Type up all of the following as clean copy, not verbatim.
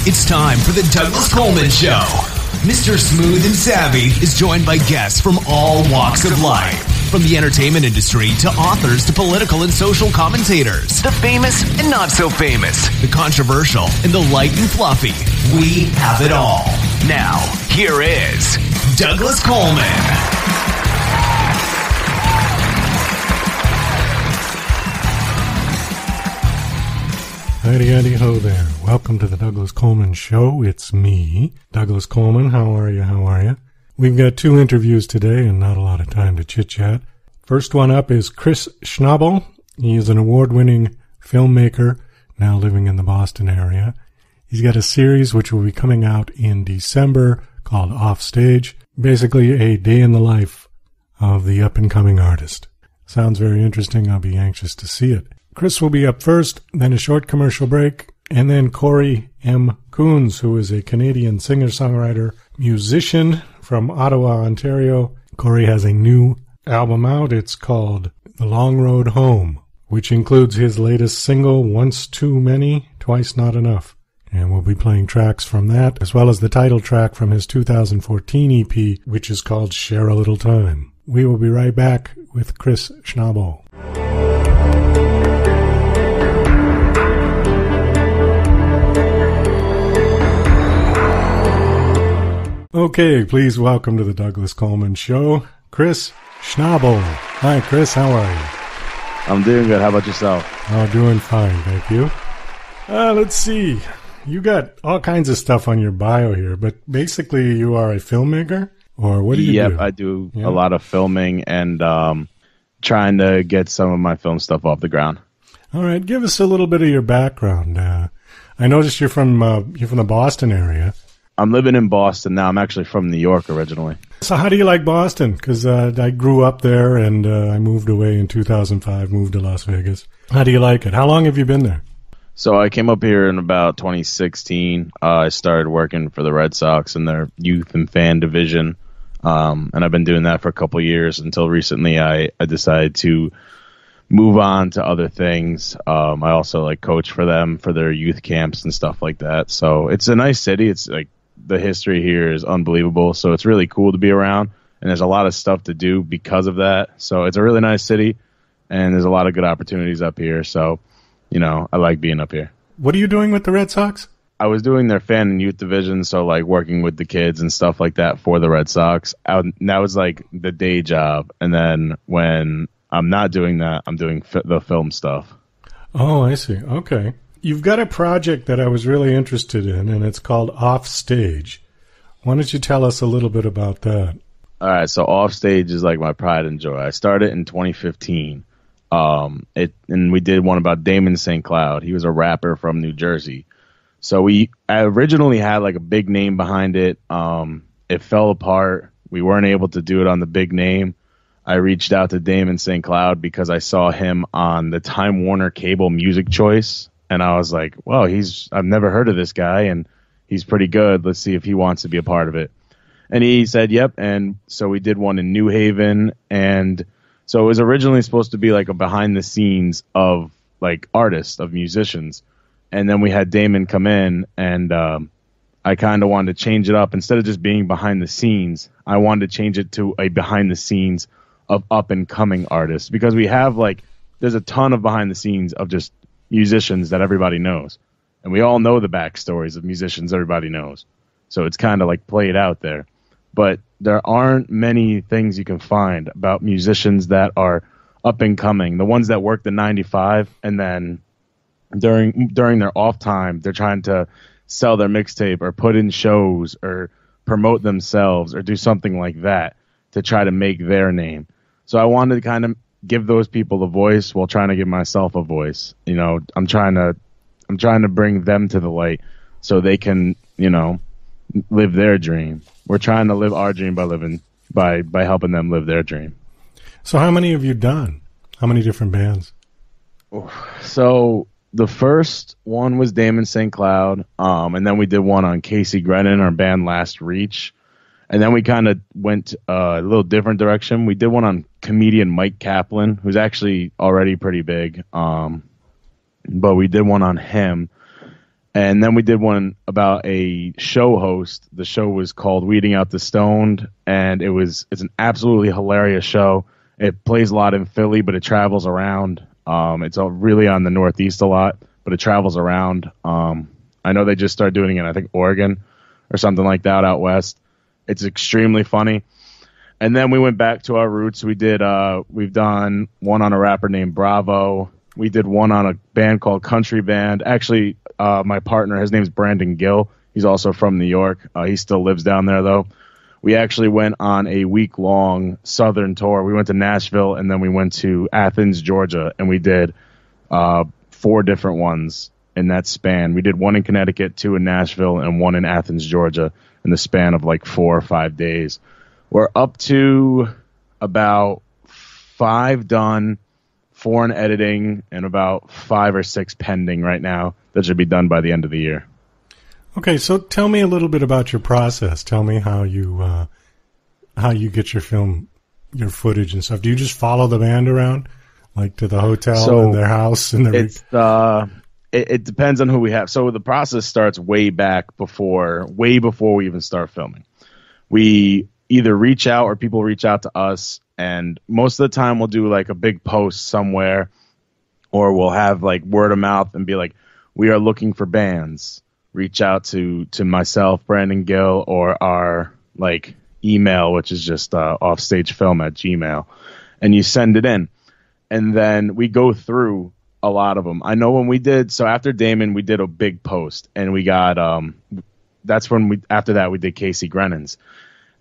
It's time for the Douglas Coleman Show. Mr. Smooth and Savvy is joined by guests from all walks of life. From the entertainment industry to authors to political and social commentators. The famous and not so famous. The controversial and the light and fluffy. We have it all. Now, here is Douglas Coleman. Howdy ho there. Welcome to the Douglas Coleman Show. It's me, Douglas Coleman. How are you? We've got two interviews today and not a lot of time to chit-chat. First one up is Chris Schnabel. He is an award-winning filmmaker now living in the Boston area. He's got a series which will be coming out in December called Offstage. Basically a day in the life of the up-and-coming artist. Sounds very interesting. I'll be anxious to see it. Chris will be up first, then a short commercial break, and then Cory M. Coons, who is a Canadian singer-songwriter, musician from Ottawa, Ontario. Cory has a new album out. It's called The Long Road Home, which includes his latest single, Once Too Many, Twice Not Enough. And we'll be playing tracks from that, as well as the title track from his 2014 EP, which is called Share a Little Time. We will be right back with Chris Schnabel. Okay, please welcome to the Douglas Coleman Show, Chris Schnabel. Hi, Chris. How are you? I'm doing good. How about yourself? Oh, doing fine, thank you. Let's see. You got all kinds of stuff on your bio here, but basically you are a filmmaker, or what do you do? Yep, I do a lot of filming and trying to get some of my film stuff off the ground. All right, give us a little bit of your background. I noticed you're from the Boston area. I'm living in Boston now. I'm actually from New York originally. So how do you like Boston? Because I grew up there and I moved away in 2005, moved to Las Vegas. How do you like it? How long have you been there? So I came up here in about 2016. I started working for the Red Sox in their youth and fan division. And I've been doing that for a couple of years until recently I decided to move on to other things. I also coach for them for their youth camps and stuff like that. So it's a nice city. It's the history here is unbelievable, so it's really cool to be around, and there's a lot of stuff to do because of that. So it's a really nice city, and there's a lot of good opportunities up here. So, I like being up here. What are you doing with the Red Sox? I was doing their fan and youth division, so working with the kids and stuff like that for the Red Sox. That was the day job, and then when I'm not doing that, I'm doing the film stuff. Oh, I see. Okay. You've got a project that I was really interested in, and it's called Offstage. Why don't you tell us a little bit about that? All right, so Offstage is my pride and joy. I started in 2015, and we did one about Damon St. Cloud. He was a rapper from New Jersey. So I originally had a big name behind it. It fell apart. We weren't able to do it on the big name. I reached out to Damon St. Cloud because I saw him on the Time Warner Cable Music Choice. And I was like, well, I've never heard of this guy, and he's pretty good. Let's see if he wants to be a part of it. And he said, yep. And so we did one in New Haven. And so it was originally supposed to be a behind the scenes of artists, of musicians. And then we had Damon come in, and I kind of wanted to change it up. Instead of just being behind the scenes, I wanted to change it to a behind the scenes of up and coming artists, because we have there's a ton of behind the scenes of just musicians that everybody knows, and we all know the backstories of musicians everybody knows, so it's kind of played out there, but there aren't many things you can find about musicians that are up and coming, the ones that work the 9 to 5 and then during their off time they're trying to sell their mixtape or put in shows or promote themselves or do something like that to try to make their name. So I wanted to kind of give those people a voice while trying to give myself a voice. I'm trying to bring them to the light so they can, live their dream. We're trying to live our dream by helping them live their dream. So how many have you done? How many different bands? So the first one was Damon St. Cloud, and then we did one on Casey Grennan, our band Last Reach. And then we kind of went a little different direction. We did one on comedian Mike Kaplan, who's actually already pretty big. But we did one on him. And then we did one about a show host. The show was called Weeding Out the Stoned, and it's an absolutely hilarious show. It plays a lot in Philly, but it travels around. It's really on the Northeast a lot, but it travels around. I know they just started doing it in, I think, Oregon or something like that out west. It's extremely funny. And then we went back to our roots. We've done one on a rapper named Bravo. We did one on a band called Country Band. Actually, my partner, his name's Brandon Gill. He's also from New York. He still lives down there, though. We actually went on a week-long Southern tour. We went to Nashville, and then we went to Athens, Georgia, and we did 4 different ones in that span. We did one in Connecticut, 2 in Nashville, and 1 in Athens, Georgia, in the span of like 4 or 5 days. We're up to about 5 done, 4 in editing, and about 5 or 6 pending right now. That should be done by the end of the year. Okay, so tell me a little bit about your process. Tell me how you get your footage and stuff. Do you just follow the band around, like to the hotel and their house? And it depends on who we have. So the process starts way before we even start filming. We either reach out or people reach out to us, and most of the time we'll do like a big post somewhere, or we'll have like word of mouth and be like, we are looking for bands. Reach out to myself, Brandon Gill, or our like email, which is just offstagefilm@gmail.com, and you send it in, and then we go through a lot of them. I know when after Damon, we did a big post, and we got after that we did Casey Grennan's.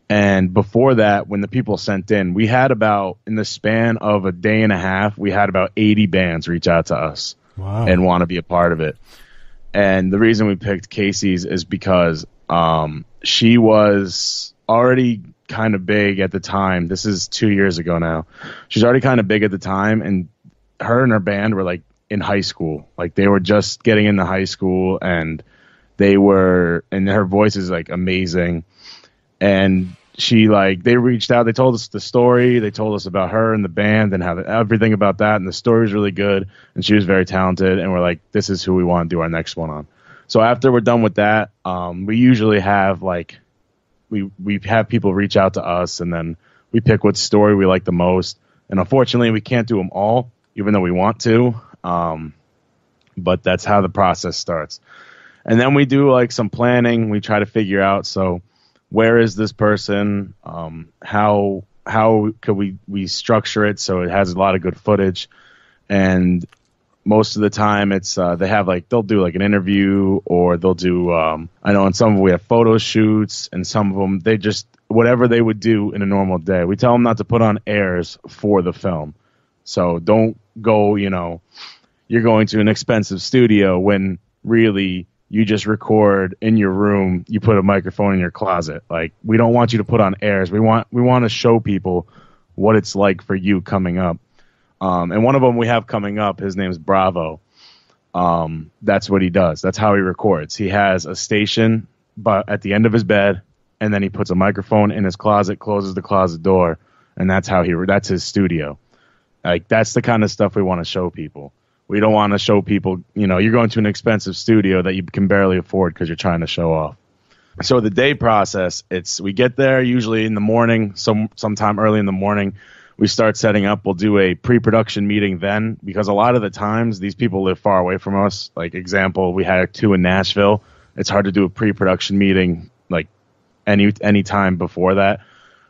And before that, when the people sent in, we had in the span of a day and a half, we had about 80 bands reach out to us. Wow. And want to be a part of it. And the reason we picked Casey's is because she was already kind of big at the time. This is 2 years ago now. She's already kind of big at the time, and her band were like in high school. Like they were just getting into high school, and and her voice is like amazing. And they reached out, they told us the story, they told us about her and the band and everything about that, and the story was really good, and she was very talented, and we're like, this is who we want to do our next one on. So after we're done with that, we usually have we have people reach out to us, and then we pick what story we like the most. And unfortunately, we can't do them all, even though we want to, but that's how the process starts. And then we do like some planning. We try to figure out, where is this person? How could we structure it so it has a lot of good footage? And most of the time it's they'll do like an interview, or they'll do I know in some of them we have photo shoots, and some of them they just whatever they would do in a normal day. We tell them not to put on airs for the film. So don't go, you're going to an expensive studio when really you just record in your room, you put a microphone in your closet. Like, we don't want you to put on airs. We want to show people what it's like for you coming up. And one of them we have coming up, his name's Bravo. That's what he does. That's how he records. He has a station but at the end of his bed, and then he puts a microphone in his closet, closes the closet door, and that's his studio. Like, that's the kind of stuff we want to show people. We don't want to show people, you're going to an expensive studio that you can barely afford because you're trying to show off. So the day process, we get there usually in the morning, sometime early in the morning. We start setting up. We'll do a pre-production meeting then, because a lot of the times these people live far away from us. Like, example, we had 2 in Nashville. It's hard to do a pre-production meeting like any time before that.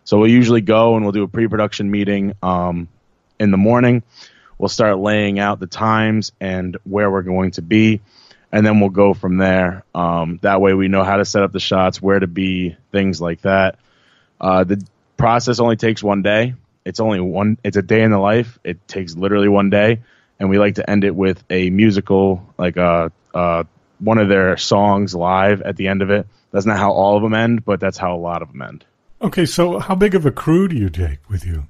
So we'll usually go and we'll do a pre-production meeting in the morning. We'll start laying out the times and where we're going to be, and then we'll go from there. That way we know how to set up the shots, where to be, things like that. The process only takes 1 day. It's a day in the life. It takes literally 1 day, and we like to end it with a musical, like one of their songs live at the end of it. That's not how all of them end, but that's how a lot of them end. Okay, so how big of a crew do you take with you?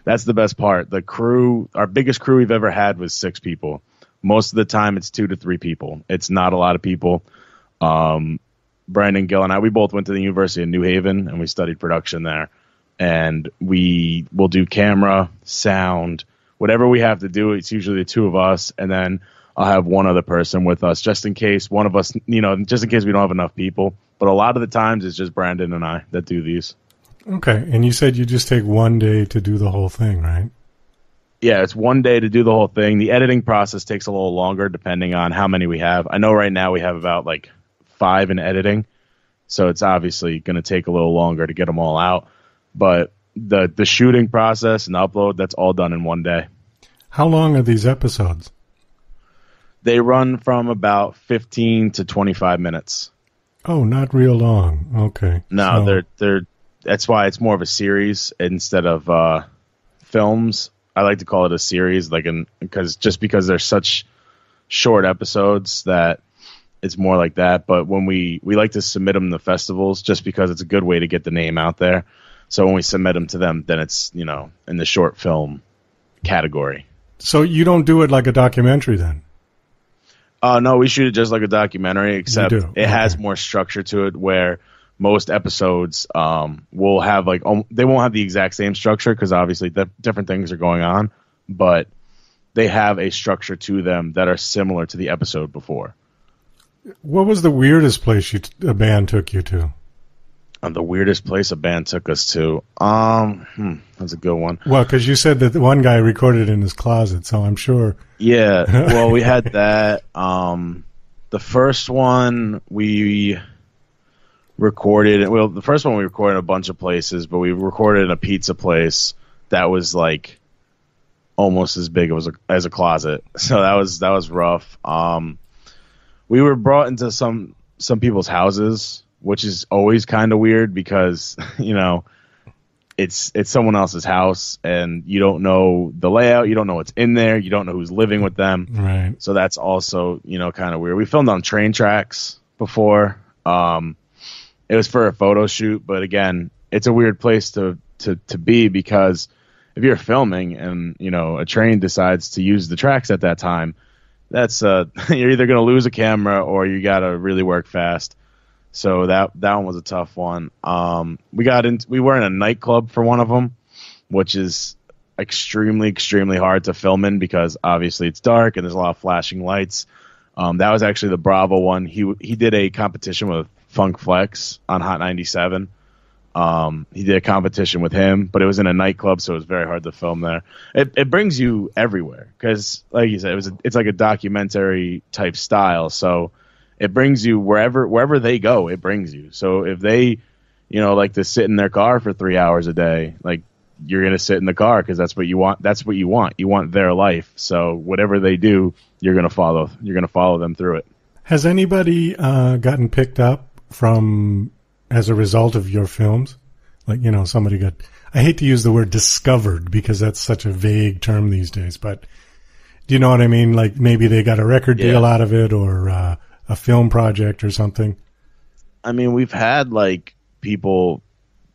That's the best part. The crew, our biggest crew we've ever had was 6 people. Most of the time it's 2 to 3 people. It's not a lot of people. Brandon Gill and I, we both went to the University of New Haven, and we studied production there. And we will do camera, sound, whatever we have to do. It's usually the 2 of us. And then I'll have one other person with us just in case one of us, just in case we don't have enough people. But a lot of the times it's just Brandon and I that do these. Okay. And you said you just take one day to do the whole thing, right? Yeah, it's one day to do the whole thing. The editing process takes a little longer depending on how many we have. I know right now we have about 5 in editing. So it's obviously going to take a little longer to get them all out. But the shooting process and upload, that's all done in one day. How long are these episodes? They run from about 15 to 25 minutes. Oh, not real long. Okay. No, so, they're that's why it's more of a series instead of films. I like to call it a series, because they're such short episodes that it's more like that. But when we like to submit them to festivals just because it's a good way to get the name out there. So when we submit them to them, then it's, in the short film category. So you don't do it like a documentary then? No, we shoot it just like a documentary, except it has more structure to it where most episodes will have they won't have the exact same structure because obviously different things are going on, but they have a structure to them that are similar to the episode before. What was the weirdest place a band took you to? The weirdest place a band took us to? That's a good one. Well, because you said that the one guy recorded in his closet, so I'm sure. Yeah, well, we had that. The first one we recorded, the first one we recorded in a bunch of places, but we recorded in a pizza place that was almost as big as a closet. So that was rough. We were brought into some people's houses, which is always kind of weird because, it's someone else's house and you don't know the layout. You don't know what's in there. You don't know who's living with them. Right. So that's also, kind of weird. We filmed on train tracks before. It was for a photo shoot, but again, it's a weird place to be because if you're filming and, a train decides to use the tracks at that time, that's you're either going to lose a camera or you got to really work fast. So that one was a tough one. We were in a nightclub for one of them, which is extremely, extremely hard to film in because obviously it's dark and there's a lot of flashing lights. That was actually the Bravo one. He did a competition with Funk Flex on Hot 97. He did a competition with him, but it was in a nightclub, so it was very hard to film there. It brings you everywhere because, like you said, it's like a documentary type style. So it brings you wherever they go. It brings you. So if they, like to sit in their car for 3 hours a day, you're gonna sit in the car because that's what you want. That's what you want. You want their life. So whatever they do, you're gonna follow. You're gonna follow them through it. Has anybody gotten picked up as a result of your films? Somebody got, I hate to use the word discovered because that's such a vague term these days, but do you know what I mean? Maybe they got a record deal out of it or a film project or something. I mean, we've had people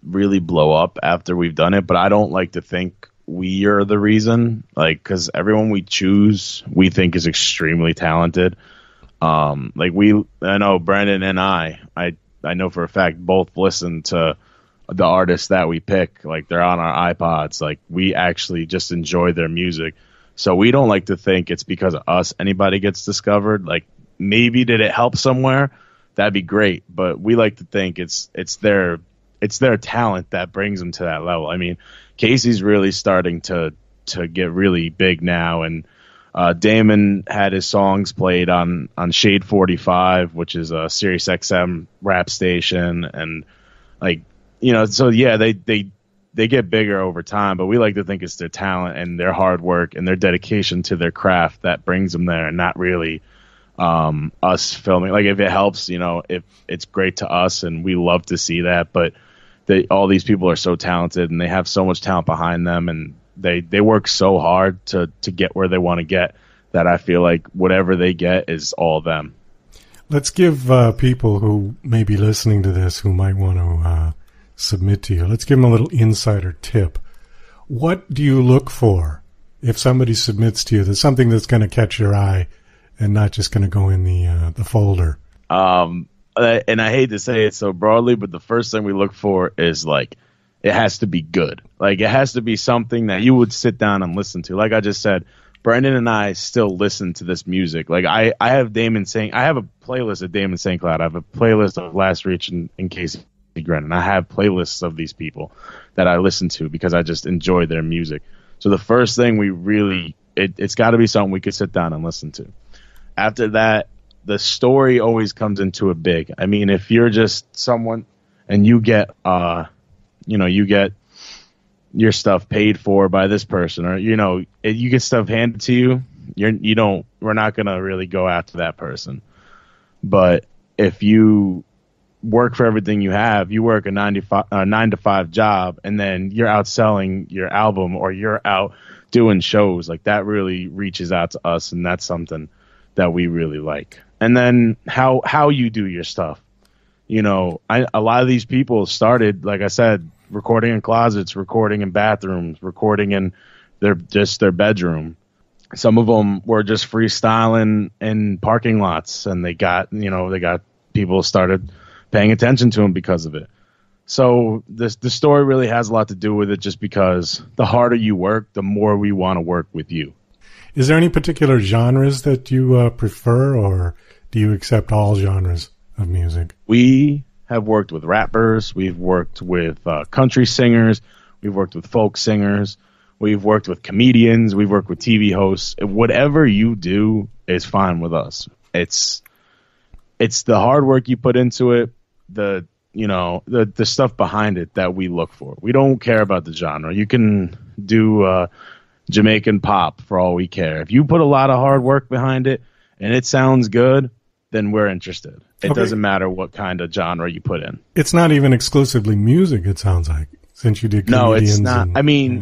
really blow up after we've done it, but I don't like to think we are the reason, because everyone we choose, we think is extremely talented. I know Brandon and I know for a fact both listen to the artists that we pick. They're on our iPods. We actually just enjoy their music. So we don't like to think it's because of us anybody gets discovered. Maybe did it help somewhere? That'd be great. But we like to think it's their talent that brings them to that level. I mean, Casey's really starting to get really big now, and Damon had his songs played on Shade 45, which is a Sirius XM rap station, and so yeah, they get bigger over time, but we like to think it's their talent and their hard work and their dedication to their craft that brings them there, and not really us filming. If it helps, if it's great to us, and we love to see that, but all these people are so talented and they have so much talent behind them, and they work so hard to get where they want to get, that I feel like whatever they get is all them. Let's give people who may be listening to this who might want to submit to you, let's give them a little insider tip. What do you look for if somebody submits to you? There's something that's going to catch your eye and not just going to go in the folder. And I hate to say it so broadly, but the first thing we look for is it has to be good. It has to be something that you would sit down and listen to. Like I just said, Brandon and I still listen to this music. Like I have I have a playlist of Damon St. Cloud. I have a playlist of Last Reach and Casey Grennan. I have playlists of these people that I listen to because I just enjoy their music. So the first thing it's got to be something we could sit down and listen to. After that, the story always comes into it big. I mean, if you're just someone and you get, you get your stuff paid for by this person, or, you get stuff handed to you, we're not going to really go after that person. But if you work for everything you have, you work a 9 to 5 job, and then you're out selling your album or you're out doing shows, like that really reaches out to us, and that's something that we really like. And then how you do your stuff. A lot of these people started, like I said, recording in closets, recording in bathrooms, recording in their bedroom. Some of them were just freestyling in parking lots, and they got people started paying attention to them because of it. So the story really has a lot to do with it, just because the harder you work, the more we want to work with you. Is there any particular genres that you prefer, or do you accept all genres of music? We have worked with rappers. We've worked with country singers. We've worked with folk singers. We've worked with comedians. We've worked with TV hosts. Whatever you do is fine with us. It's the hard work you put into it, the stuff behind it that we look for. We don't care about the genre. You can do Jamaican pop for all we care. If you put a lot of hard work behind it and it sounds good, then we're interested. It doesn't matter what kind of genre you put in. It's not even exclusively music, it sounds like, since you did comedians. No, it's not.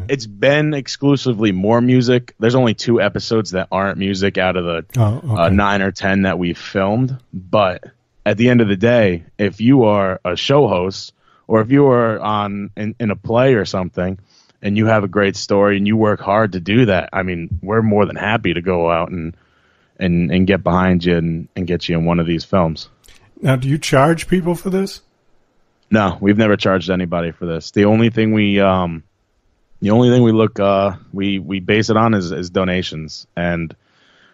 It's been exclusively more music. There's only 2 episodes that aren't music out of the 9 or 10 that we've filmed. But at the end of the day, if you are a show host, or if you are in a play or something, and you have a great story and you work hard to do that, I mean, we're more than happy to go out and get behind you and get you in one of these films. Now, do you charge people for this? No, we've never charged anybody for this. The only thing we base it on is donations, and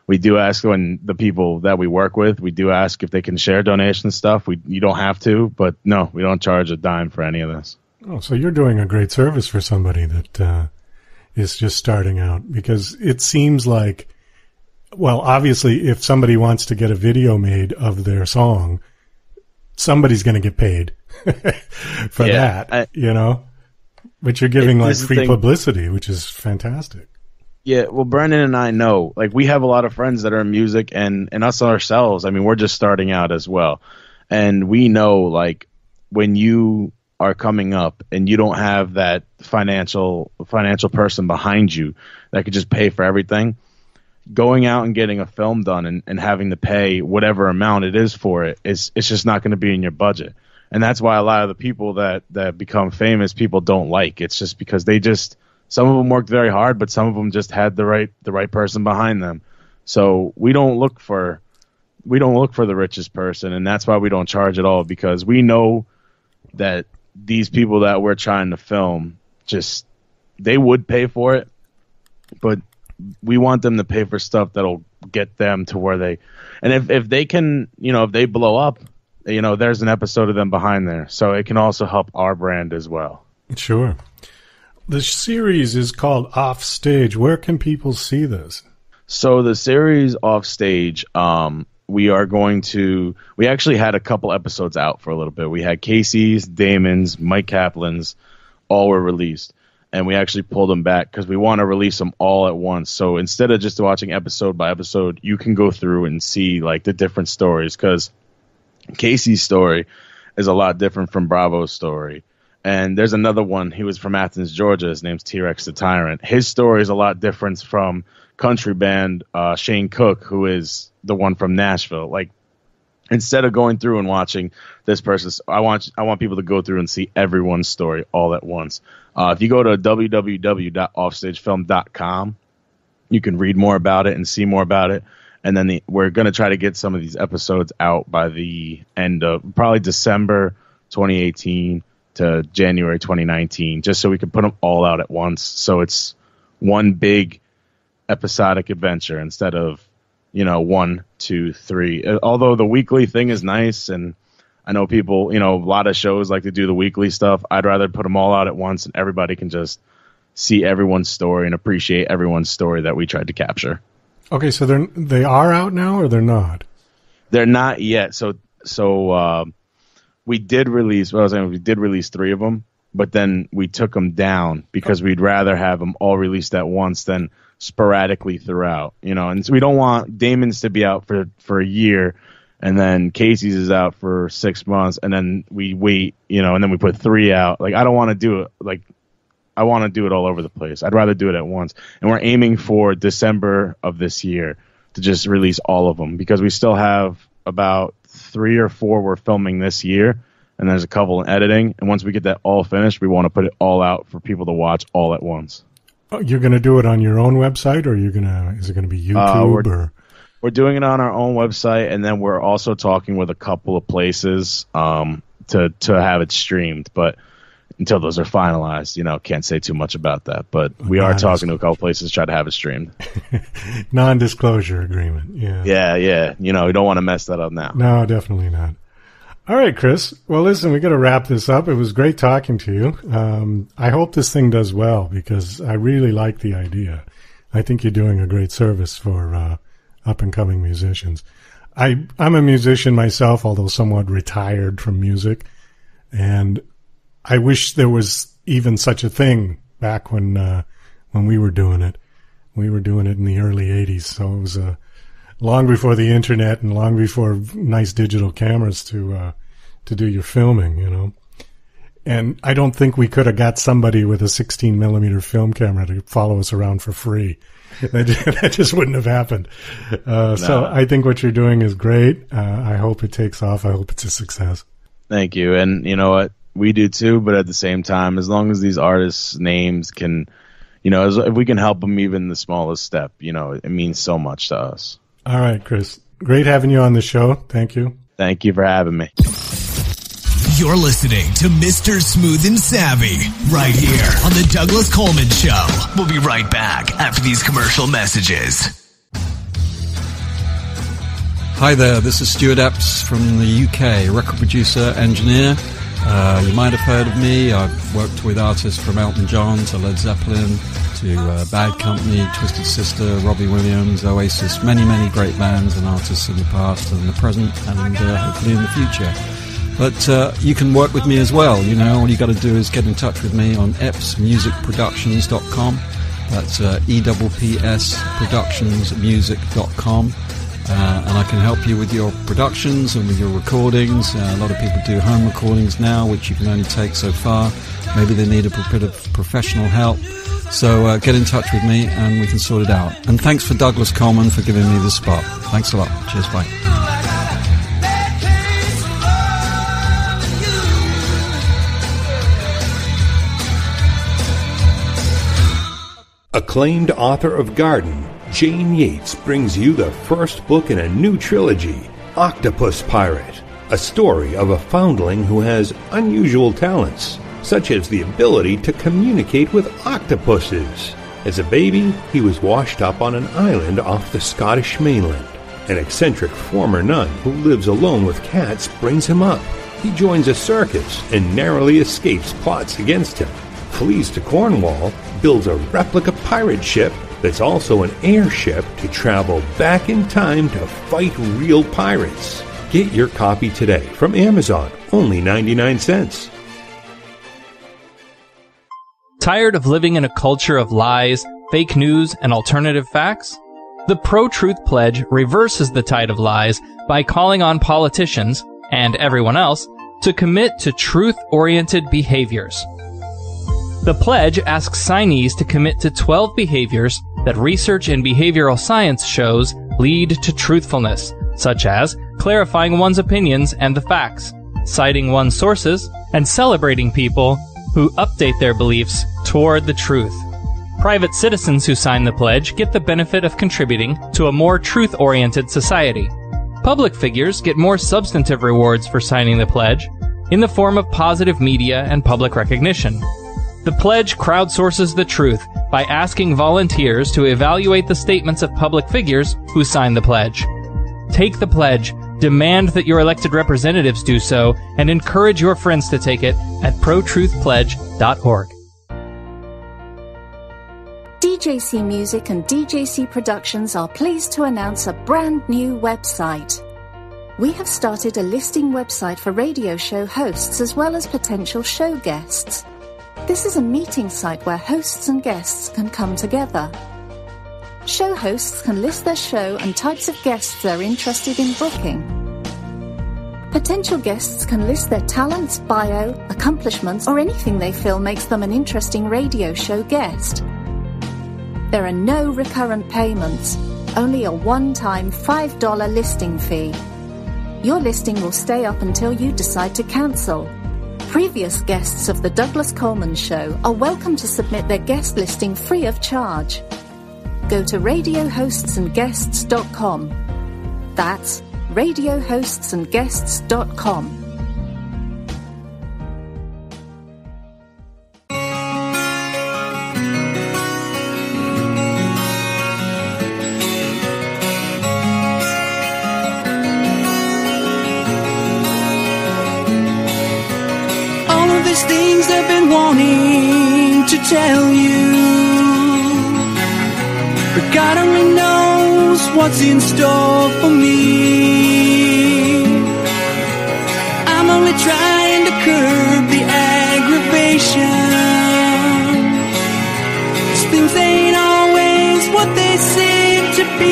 we do ask when the people that we work with, we do ask if they can share donation stuff. You don't have to, but no, we don't charge a dime for any of this. Oh, so you're doing a great service for somebody that is just starting out, because it seems like, well, obviously, if somebody wants to get a video made of their song, somebody's going to get paid for that, but you're giving like free publicity, which is fantastic. Yeah, well, Brendan and I know, like, we have a lot of friends that are in music, and us ourselves, I mean, we're just starting out as well. And we know, like, when you are coming up and you don't have that financial person behind you that could just pay for everything, going out and getting a film done and having to pay whatever amount it is for it's just not going to be in your budget. And that's why a lot of the people that become famous, people don't like. It's just because some of them worked very hard, but some of them just had the right person behind them. So we don't look for the richest person, and that's why we don't charge at all, because we know that these people that we're trying to film, they would pay for it, but we want them to pay for stuff that'll get them to where if they can, if they blow up, there's an episode of them behind there. So it can also help our brand as well. Sure. The series is called Offstage. Where can people see this? So the series Offstage, we actually had a couple episodes out for a little bit. We had Casey's, Damon's, Mike Kaplan's, all were released. And we actually pulled them back because we want to release them all at once. So instead of just watching episode by episode, you can go through and see like the different stories, because Casey's story is a lot different from Bravo's story. And there's another one. He was from Athens, Georgia. His name's T-Rex the Tyrant. His story is a lot different from country band Shane Cook, who is the one from Nashville. Like, instead of going through and watching this person's, I want people to go through and see everyone's story all at once. If you go to www.offstagefilm.com, you can read more about it and see more about it. And then we're going to try to get some of these episodes out by the end of probably December 2018 to January 2019, just so we can put them all out at once. So it's one big episodic adventure instead of, 1, 2, 3. Although the weekly thing is nice, and I know people, a lot of shows like to do the weekly stuff. I'd rather put them all out at once, and everybody can just see everyone's story and appreciate everyone's story that we tried to capture. Okay, so they are out now, or they're not? They're not yet. So we did release. We did release 3 of them, but then we took them down because we'd rather have them all released at once than sporadically throughout. And so we don't want Damon's to be out for a year, and then Casey's is out for 6 months, and then we wait. And then we put 3 out. Like, I don't want to do it. I want to do it all over the place. I'd rather do it at once. And we're aiming for December of this year to just release all of them, because we still have about 3 or 4 we're filming this year, and there's a couple in editing. And once we get that all finished, we want to put it all out for people to watch all at once. Oh, you're going to do it on your own website, or is it going to be YouTube? We're doing it on our own website, and then we're also talking with a couple of places to have it streamed. But until those are finalized, can't say too much about that. But we are talking to a couple places to try to have it streamed. Non-disclosure agreement, yeah. Yeah. We don't want to mess that up now. No, definitely not. All right, Chris. Well, listen, we got to wrap this up. It was great talking to you. I hope this thing does well, because I really like the idea. I think you're doing a great service for up-and-coming musicians. I'm a musician myself, although somewhat retired from music, and I wish there was even such a thing back when we were doing it. We were doing it in the early 80s, so it was long before the internet and long before nice digital cameras to do your filming, And I don't think we could have got somebody with a 16 millimeter film camera to follow us around for free. That just wouldn't have happened. So I think what you're doing is great. I hope it takes off. I hope it's a success. Thank you. And you know what? We do too, but at the same time, as long as these artists' names can, if we can help them even the smallest step, it means so much to us. All right, Chris. Great having you on the show. Thank you. Thank you for having me. You're listening to Mr. Smooth and Savvy right here on the Douglas Coleman Show. We'll be right back after these commercial messages. Hi there, this is Stuart Epps from the UK, record producer, engineer. You might have heard of me. I've worked with artists from Elton John to Led Zeppelin to Bad Company, Twisted Sister, Robbie Williams, Oasis, many, many great bands and artists in the past and the present and hopefully in the future. But you can work with me as well. All you got to do is get in touch with me on eppsmusicproductions.com. That's EPPSproductionsmusic.com. And I can help you with your productions and with your recordings. A lot of people do home recordings now, which you can only take so far. Maybe they need a bit of professional help. So get in touch with me and we can sort it out. And thanks for Douglas Coleman for giving me the spot. Thanks a lot. Cheers, bye. Acclaimed author of Garden, Jane Yates brings you the first book in a new trilogy, Octopus Pirate, a story of a foundling who has unusual talents, such as the ability to communicate with octopuses. As a baby, he was washed up on an island off the Scottish mainland. An eccentric former nun who lives alone with cats brings him up. He joins a circus and narrowly escapes plots against him, flees to Cornwall, builds a replica pirate ship that's also an airship to travel back in time to fight real pirates. Get your copy today from Amazon, only 99 cents. Tired of living in a culture of lies, fake news, and alternative facts? The Pro-Truth Pledge reverses the tide of lies by calling on politicians, and everyone else, to commit to truth-oriented behaviors. The pledge asks signees to commit to 12 behaviors that research in behavioral science shows lead to truthfulness, such as clarifying one's opinions and the facts, citing one's sources, and celebrating people who update their beliefs toward the truth. Private citizens who sign the pledge get the benefit of contributing to a more truth-oriented society. Public figures get more substantive rewards for signing the pledge in the form of positive media and public recognition. The pledge crowdsources the truth by asking volunteers to evaluate the statements of public figures who signed the pledge. Take the pledge, demand that your elected representatives do so, and encourage your friends to take it at protruthpledge.org. DJC Music and DJC Productions are pleased to announce a brand new website. We have started a listing website for radio show hosts as well as potential show guests. This is a meeting site where hosts and guests can come together. Show hosts can list their show and types of guests they're interested in booking. Potential guests can list their talents, bio, accomplishments, or anything they feel makes them an interesting radio show guest. There are no recurrent payments, only a one-time $5 listing fee. Your listing will stay up until you decide to cancel. Previous guests of The Douglas Coleman Show are welcome to submit their guest listing free of charge. Go to radiohostsandguests.com. That's radiohostsandguests.com. Things I've been wanting to tell you, but God only knows what's in store for me. I'm only trying to curb the aggravation. These things ain't always what they seem to be.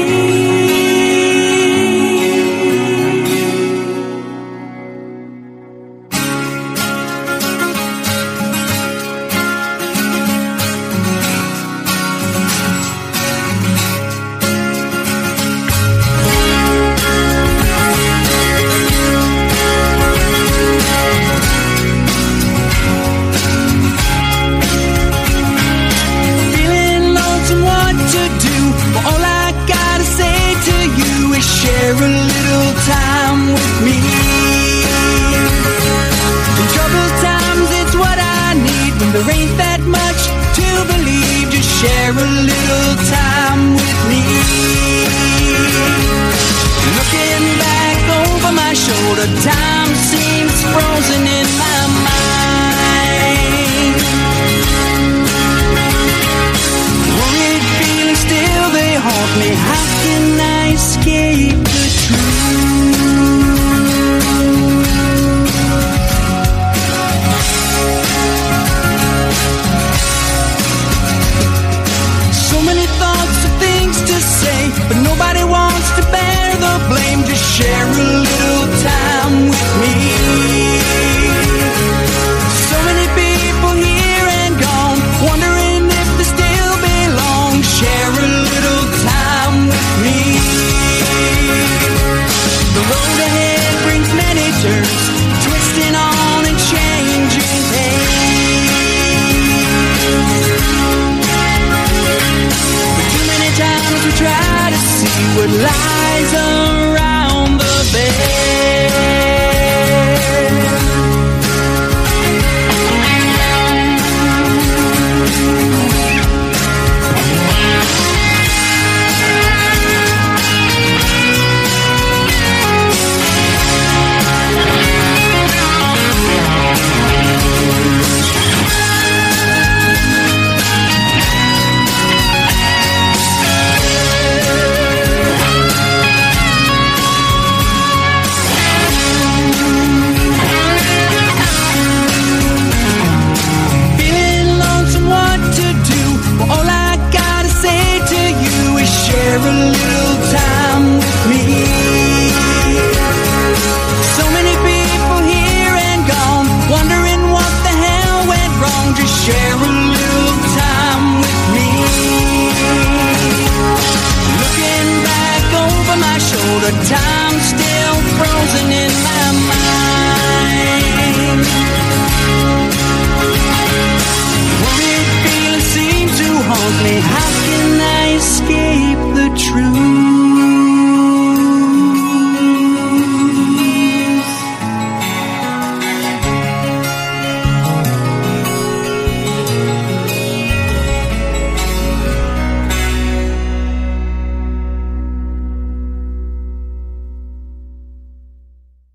Share a little time with me. In troubled times, it's what I need. When there ain't that much to believe, just share a little time with me. Looking back over my shoulder, time seems frozen in my mind. Worried feelings still, they haunt me. How can I escape the truth? So many thoughts of things to say, but nobody wants to bear the blame. Just share a little time with me. So many people here and gone, wondering if they still belong. Share a little time with me. The road ahead brings many turns, twisting on and changing pace. But too many times we try to see what lies around the bend.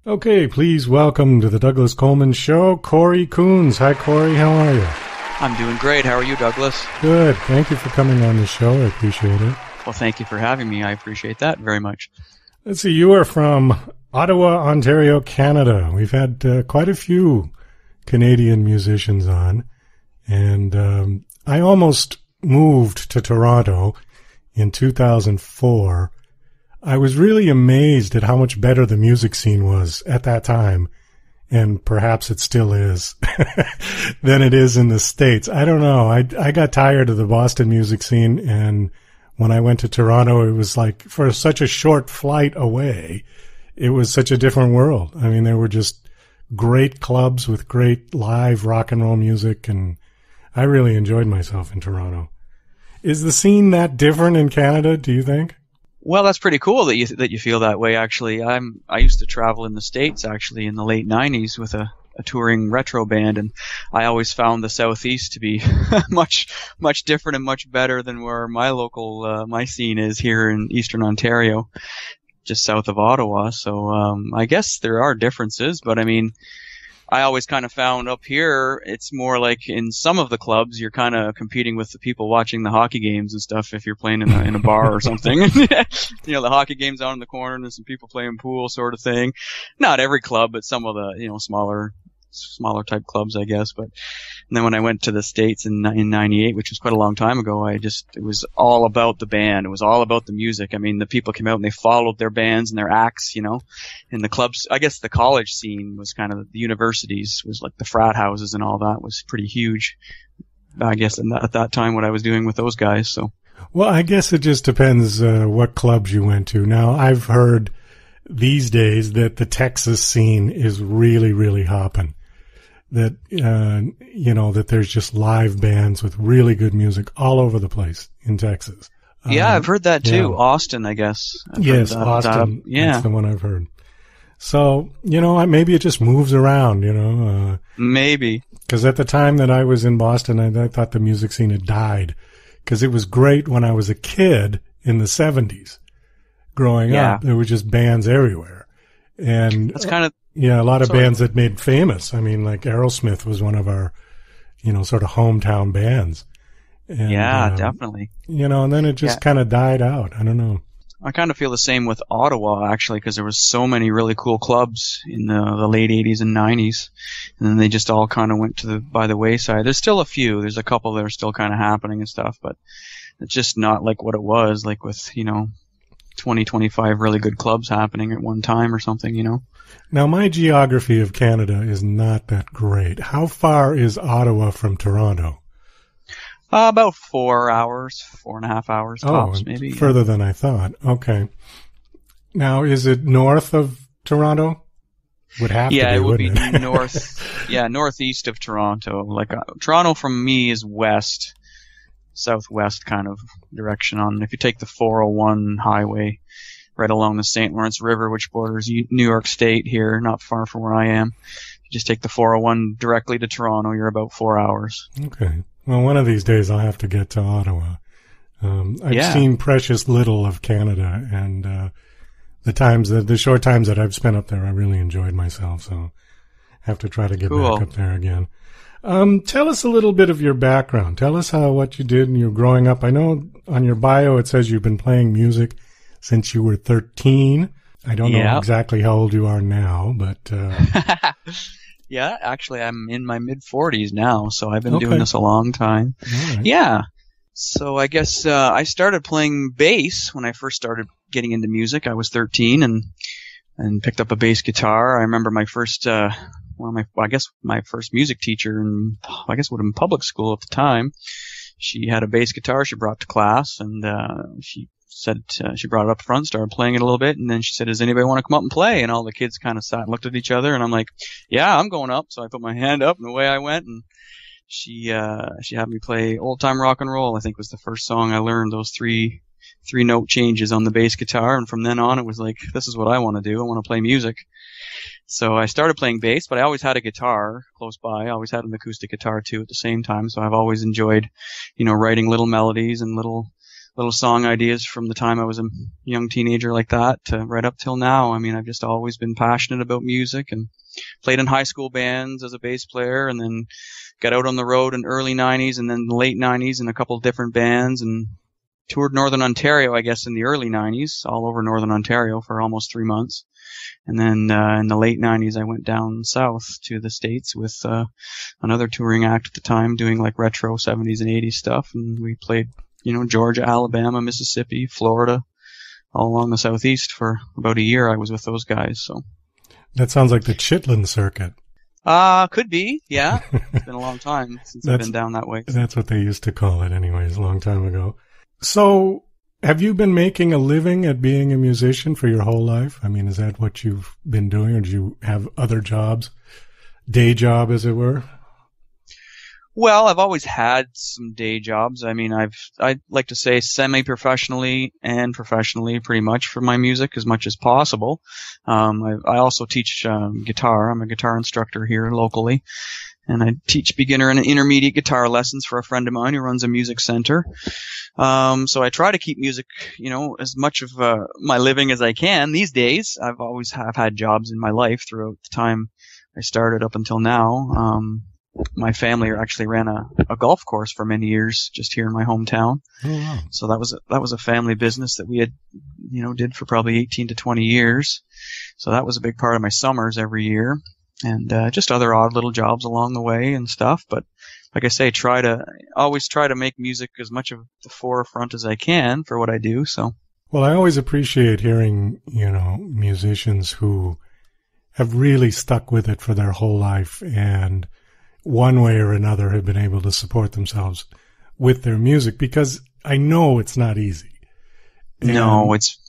Okay, please welcome to the Douglas Coleman Show, Cory Coons. Hi, Cory. How are you? I'm doing great. How are you, Douglas? Good. Thank you for coming on the show. I appreciate it. Well, thank you for having me. I appreciate that very much. Let's see. You are from Ottawa, Ontario, Canada. We've had quite a few Canadian musicians on, and I almost moved to Toronto in 2004. I was really amazed at how much better the music scene was at that time, and perhaps it still is, than it is in the States. I don't know. I got tired of the Boston music scene, and when I went to Toronto, it was like, for such a short flight away, it was such a different world. I mean, there were just great clubs with great live rock and roll music, and I really enjoyed myself in Toronto. Is the scene that different in Canada, do you think? Well, that's pretty cool that you feel that way, actually. I used to travel in the States, actually, in the late 90s with a touring retro band, and I always found the Southeast to be much different and much better than where my scene is here in Eastern Ontario, just south of Ottawa. So I guess there are differences, but I mean, I always kind of found up here, it's more like in some of the clubs, you're kind of competing with the people watching the hockey games and stuff if you're playing in a bar or something. You know, the hockey game's out in the corner and there's some people playing pool sort of thing. Not every club, but some of the, smaller type clubs, I guess. But and then when I went to the States in 98, which was quite a long time ago, it was all about the band. It was all about the music. I mean, the people came out and they followed their bands and their acts, and the clubs, I guess the college scene was kind of, the universities was like the frat houses and all that was pretty huge, I guess, at that time, what I was doing with those guys. So, well, I guess it just depends what clubs you went to. Now, I've heard these days that the Texas scene is really, really hopping. That, that there's just live bands with really good music all over the place in Texas. Yeah, I've heard that too. Yeah. Austin, I guess. Yes, Austin. Yeah. That's the one I've heard. So, maybe it just moves around, Maybe. Because at the time that I was in Boston, I thought the music scene had died. Because it was great when I was a kid in the 70s. Growing up, there were just bands everywhere. And that's kind of, a lot of bands that made famous. I mean, like Aerosmith was one of our, sort of hometown bands. And, definitely. And then it just kind of died out. I don't know. I kind of feel the same with Ottawa, actually, because there was so many really cool clubs in the late 80s and 90s. And then they just all kind of went by the wayside. There's still a few. There's a couple that are still kind of happening and stuff, but it's just not like what it was, like with, 20, 25 really good clubs happening at one time or something, Now, my geography of Canada is not that great. How far is Ottawa from Toronto? About 4 hours, 4.5 hours tops, maybe. Further than I thought. Okay. Now, is it north of Toronto? Would have to be, it would be it? northeast of Toronto. Like Toronto from me is west. Southwest kind of direction if you take the 401 highway right along the St. Lawrence River, which borders New York State here, not far from where I am. You just take the 401 directly to Toronto, you're about 4 hours. Okay. Well, one of these days I'll have to get to Ottawa. I've seen precious little of Canada, and the short times that I've spent up there, I really enjoyed myself, so I have to try to get back up there again. Tell us a little bit of your background. Tell us what you did when you were growing up. I know on your bio it says you've been playing music since you were 13. I don't know exactly how old you are now, but... Yeah, actually I'm in my mid-40s now, so I've been doing this a long time. Right. Yeah. So I guess I started playing bass when I first started getting into music. I was 13 and picked up a bass guitar. I remember my first... my first music teacher in public school at the time, she had a bass guitar she brought to class, and she said she brought it up front, started playing it a little bit, and then she said, "Does anybody want to come up and play?" And all the kids kind of sat and looked at each other, and I'm like, "Yeah, I'm going up." So I put my hand up, and away I went, and she had me play Old Time Rock and Roll. I think was the first song I learned, those three note changes on the bass guitar, and from then on it was like, this is what I want to do. I want to play music. So I started playing bass, but I always had a guitar close by. I always had an acoustic guitar too at the same time. So I've always enjoyed, writing little melodies and little little song ideas from the time I was a young teenager like that to right up till now. I mean, I've just always been passionate about music and played in high school bands as a bass player, and then got out on the road in early 90s and then the late 90s in a couple of different bands, and toured Northern Ontario, I guess, in the early 90s, all over Northern Ontario for almost 3 months. And then in the late 90s, I went down south to the States with another touring act at the time, doing like retro 70s and 80s stuff. And we played, Georgia, Alabama, Mississippi, Florida, all along the southeast for about a year. I was with those guys. So that sounds like the Chitlin circuit. Could be, yeah. It's been a long time since I've been down that way. That's what they used to call it anyways, a long time ago. So, have you been making a living at being a musician for your whole life? I mean, is that what you've been doing, or do you have other jobs, day job, as it were? Well, I've always had some day jobs. I mean, I'd like to say semi-professionally and professionally pretty much for my music as much as possible. I also teach guitar. I'm a guitar instructor here locally. And I teach beginner and intermediate guitar lessons for a friend of mine who runs a music center. So I try to keep music, as much of my living as I can. These days, I've always had jobs in my life throughout the time I started up until now. My family actually ran a golf course for many years just here in my hometown. Oh, wow. So that was a family business that we had, did for probably 18 to 20 years. So that was a big part of my summers every year. And just other odd little jobs along the way and stuff. But like I say, always try to make music as much of the forefront as I can for what I do. So, well, I always appreciate hearing, musicians who have really stuck with it for their whole life and one way or another have been able to support themselves with their music, because I know it's not easy. And no, it's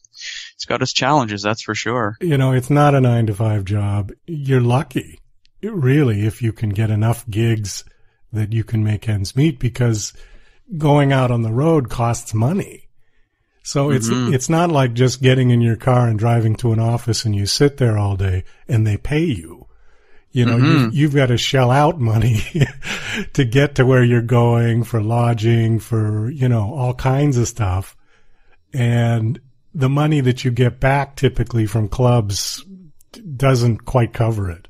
got its challenges, that's for sure. It's not a 9-to-5 job. You're lucky, really, if you can get enough gigs that you can make ends meet, because going out on the road costs money. So it's not like just getting in your car and driving to an office and you sit there all day and they pay you. You've got to shell out money to get to where you're going, for lodging, for, all kinds of stuff. And the money that you get back typically from clubs doesn't quite cover it,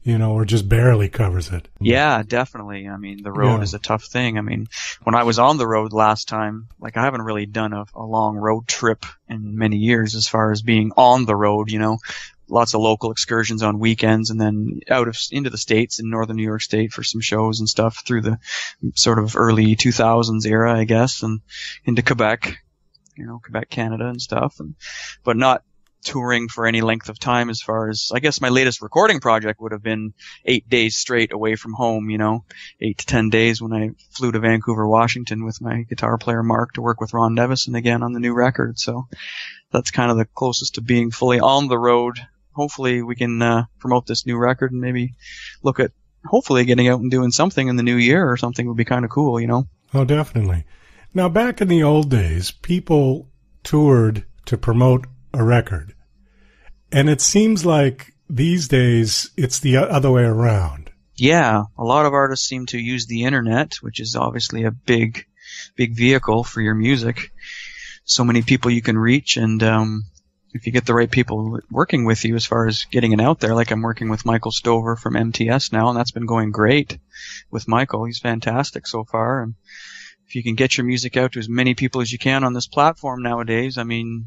or just barely covers it. Yeah, definitely. I mean, the road is a tough thing. I mean, when I was on the road last time, like, I haven't really done a long road trip in many years as far as being on the road, lots of local excursions on weekends, and then into the States in northern New York State for some shows and stuff through the sort of early 2000s era, I guess, and into Quebec, Quebec, Canada and stuff, but not touring for any length of time. As far as, I guess, my latest recording project would have been 8 days straight away from home, 8 to 10 days, when I flew to Vancouver, Washington with my guitar player Mark to work with Ron Nevison again on the new record. So that's kind of the closest to being fully on the road. Hopefully we can promote this new record and maybe look at hopefully getting out and doing something in the new year or something would be kind of cool, Oh, definitely. Now, back in the old days, people toured to promote a record. And it seems like these days it's the other way around. Yeah, a lot of artists seem to use the internet, which is obviously a big vehicle for your music. So many people you can reach, and if you get the right people working with you as far as getting it out there, like I'm working with Michael Stover from MTS now, and that's been going great with Michael. He's fantastic so far. And if you can get your music out to as many people as you can on this platform nowadays, I mean,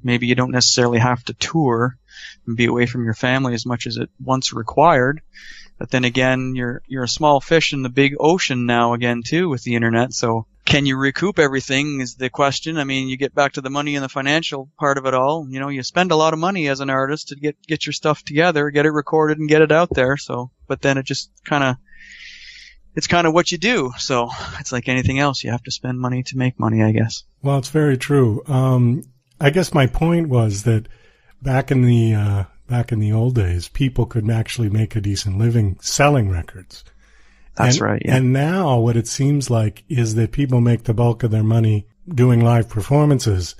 maybe you don't necessarily have to tour and be away from your family as much as it once required. But then again, you're a small fish in the big ocean now again, too, with the internet. So can you recoup everything is the question. I mean, you get back to the money and the financial part of it all. You spend a lot of money as an artist to get your stuff together, get it recorded and get it out there. So, but then it just it's kind of what you do. So it's like anything else. You have to spend money to make money, I guess. Well, it's very true. I guess my point was that back in the old days, people could actually make a decent living selling records. That's right. Yeah. And now what it seems like is that people make the bulk of their money doing live performances,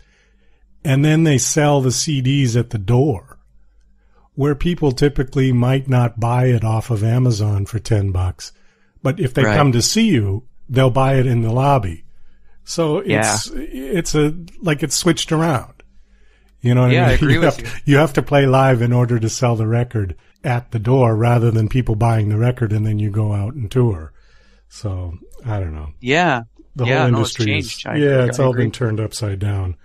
and then they sell the CDs at the door, where people typically might not buy it off of Amazon for $10. But if they come to see you, they'll buy it in the lobby. So it's switched around. You know what I mean? I agree with you. You have to play live in order to sell the record at the door rather than people buying the record and then you go out and tour. So, I don't know. Yeah. The whole industry it's changed. it's all been turned upside down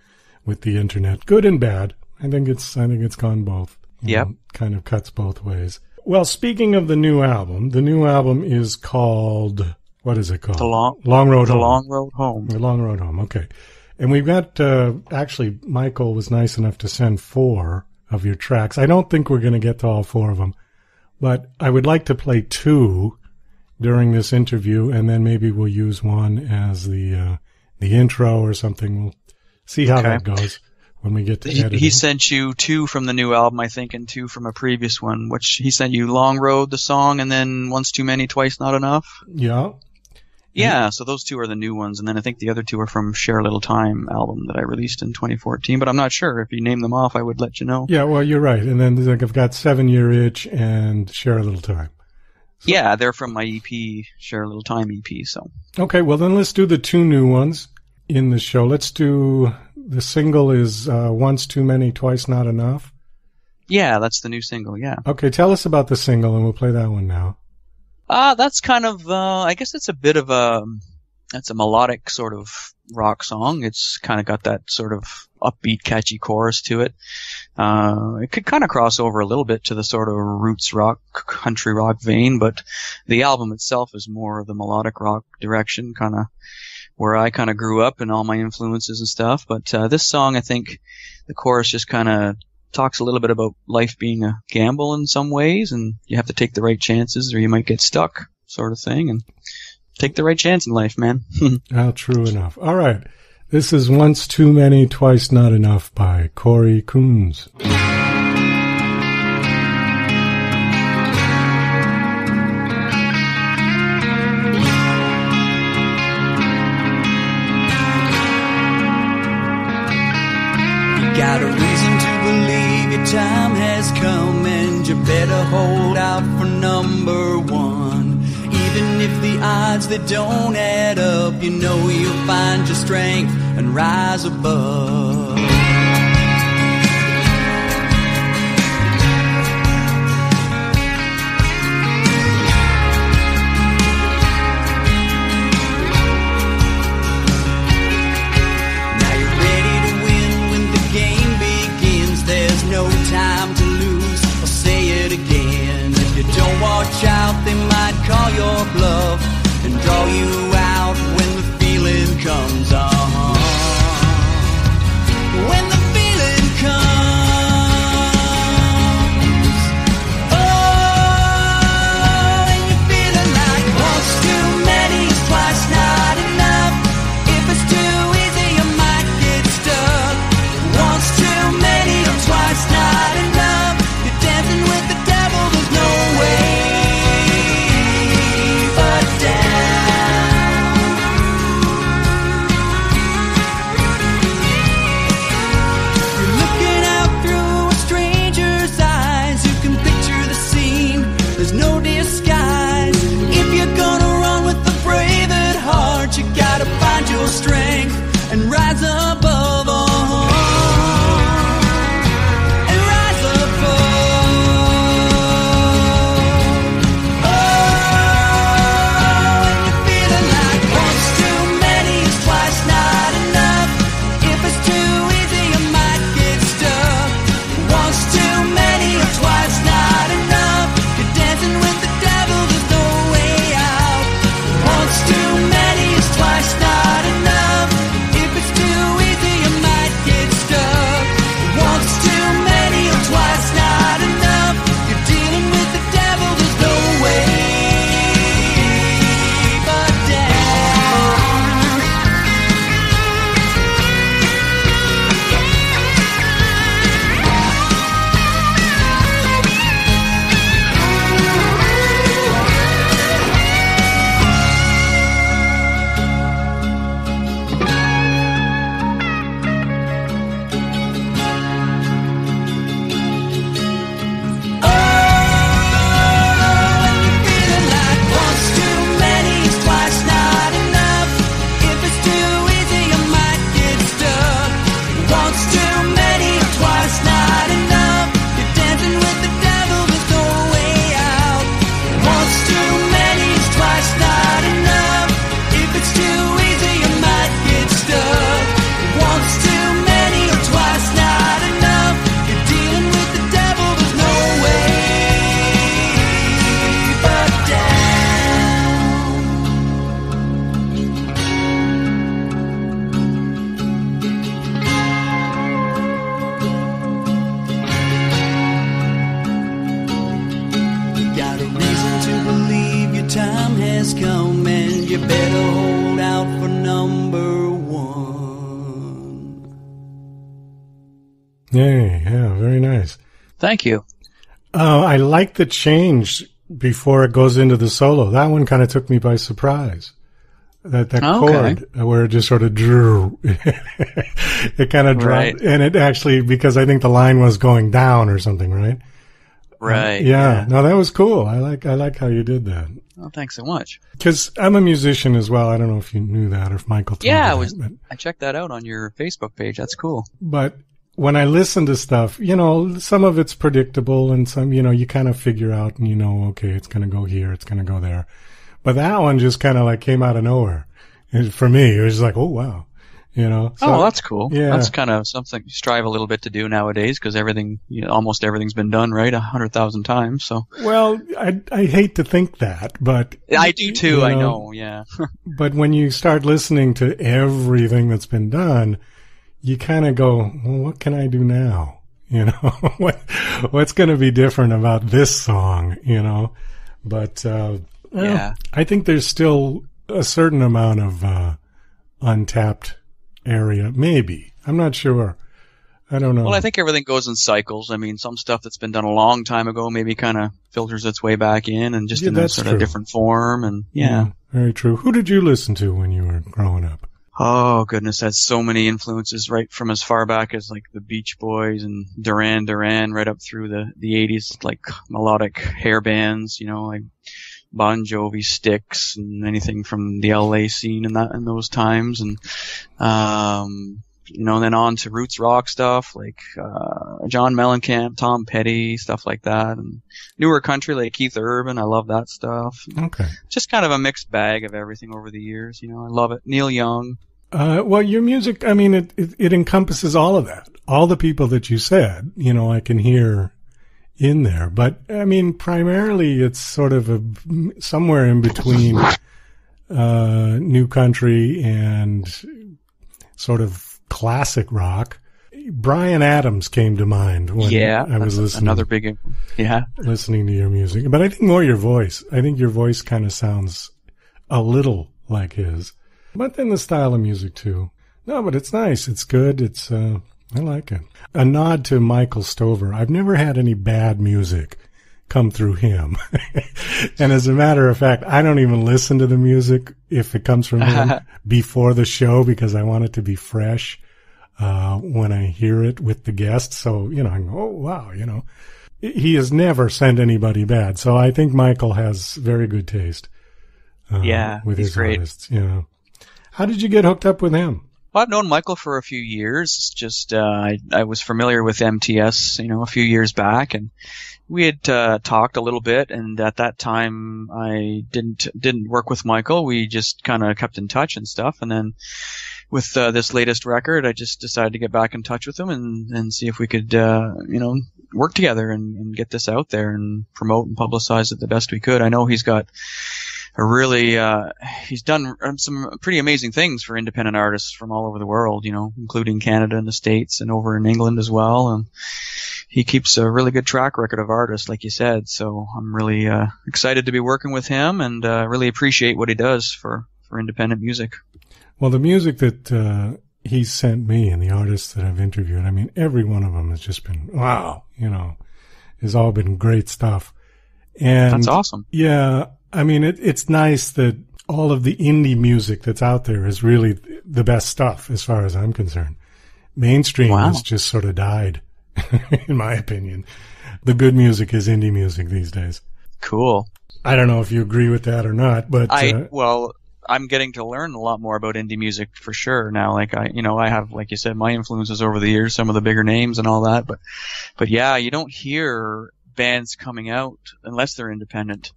with the internet. Good and bad. I think it's gone both. Yep. Kind of cuts both ways. Well, speaking of the new album is called, what is it called? The Long Road Home. The Long Road Home, okay. And we've got, actually, Michael was nice enough to send 4 of your tracks. I don't think we're going to get to all 4 of them, but I would like to play 2 during this interview, and then maybe we'll use one as the intro or something. We'll see how that goes when we get to editing. He sent you 2 from the new album, I think, and 2 from a previous one, which he sent you Long Road, the song, and then Once Too Many, Twice Not Enough. Yeah. Yeah, so those 2 are the new ones, and then I think the other 2 are from Share a Little Time album that I released in 2014, but I'm not sure. If you name them off, I would let you know. Yeah, well, you're right. And then I've got 7 Year Itch and Share a Little Time. So. Yeah, they're from my EP, Share a Little Time EP, so. Okay, well then let's do the 2 new ones in the show. Let's do, the single is Once Too Many, Twice Not Enough. Yeah, that's the new single, yeah. Okay, tell us about the single and we'll play that one now. That's kind of, I guess it's a bit of it's a melodic sort of rock song. It's kind of got that sort of upbeat, catchy chorus to it. It could kind of cross over a little bit to the sort of roots rock, country rock vein, but the album itself is more of the melodic rock direction, kind of where I kind of grew up and all my influences and stuff. But this song, I think the chorus just kind of talks a little bit about life being a gamble in some ways, and you have to take the right chances or you might get stuck, sort of thing, and take the right chance in life, man. True enough. All right. This is Once Too Many, Twice Not Enough by Cory Coons. Got a reason to believe your time has come, and you better hold out for number 1. Even if the odds they don't add up, you know you'll find your strength and rise above. No time to lose, I'll say it again. If you don't watch out, they might call your bluff and draw you out when the feeling comes on. When the feeling comes, oh, and you're feeling like once too many, twice not enough. If it's too easy, you might get stuck. Once too many, twice not enough. You're dancing with the devil, there's no way but down. better hold out for number one. Yeah, very nice. Thank you. I like the change before it goes into the solo. That one kind of took me by surprise. That chord where it just sort of drew. It kind of dropped. And it actually, because I think the line was going down or something, right? Right. Yeah. No, that was cool. I like how you did that. Well, thanks so much. Because I'm a musician as well. I don't know if you knew that or if Michael told you that. I checked that out on your Facebook page. That's cool. But when I listen to stuff, some of it's predictable and some, you kind of figure out and okay, it's going to go here, it's going to go there. But that one just kind of like came out of nowhere. And for me, it was like, oh, wow. So, that's cool. Yeah. That's kind of something you strive a little bit to do nowadays because almost everything's been done, right? 100,000 times. So. Well, I hate to think that, but. I do too, I know, yeah. But when you start listening to everything that's been done, you kind of go, well, what can I do now? What's going to be different about this song, But, I think there's still a certain amount of untapped area. Maybe. I'm not sure. I don't know. Well, I think everything goes in cycles. I mean, some stuff that's been done a long time ago maybe kind of filters its way back in and just in a sort of different form. And yeah. Very true. Who did you listen to when you were growing up? Oh, goodness. That's so many influences right from as far back as like the Beach Boys and Duran Duran right up through the 80s, like melodic hair bands, like Bon Jovi, Styx, and anything from the LA scene in those times, and then on to roots rock stuff like John Mellencamp, Tom Petty, stuff like that, and newer country like Keith Urban. I love that stuff. Okay, just kind of a mixed bag of everything over the years. I love it. Neil Young. Well, your music, I mean, it encompasses all of that. All the people that you said, I can hear in there, but I mean, primarily it's sort of somewhere in between new country and sort of classic rock. Bryan Adams came to mind when I was listening. Another big, listening to your music, but I think more your voice. I think your voice kind of sounds a little like his, but then the style of music too. No, but it's nice. It's good. It's I like it. A nod to Michael Stover. I've never had any bad music come through him. And as a matter of fact, I don't even listen to the music if it comes from him before the show because I want it to be fresh when I hear it with the guests. So, I go, oh, wow, He has never sent anybody bad. So I think Michael has very good taste with his great. Artists. How did you get hooked up with him? Well, I've known Michael for a few years. Just I was familiar with MTS, a few years back, and we had talked a little bit. And at that time, I didn't work with Michael. We just kind of kept in touch and stuff. And then with this latest record, I just decided to get back in touch with him and see if we could, work together and get this out there and promote and publicize it the best we could. I know he's got he's done some pretty amazing things for independent artists from all over the world, including Canada and the States and over in England as well. And he keeps a really good track record of artists, like you said. So I'm really excited to be working with him and really appreciate what he does for independent music. Well, the music that he's sent me and the artists that I've interviewed, I mean, every one of them has just been, wow, has all been great stuff. And that's awesome. Yeah. I mean, it's nice that all of the indie music that's out there is really the best stuff as far as I'm concerned. Mainstream has just sort of died, in my opinion. The good music is indie music these days. Cool. I don't know if you agree with that or not, but I'm getting to learn a lot more about indie music for sure now. Like I have, like you said, my influences over the years, some of the bigger names and all that, but yeah, you don't hear bands coming out unless they're independent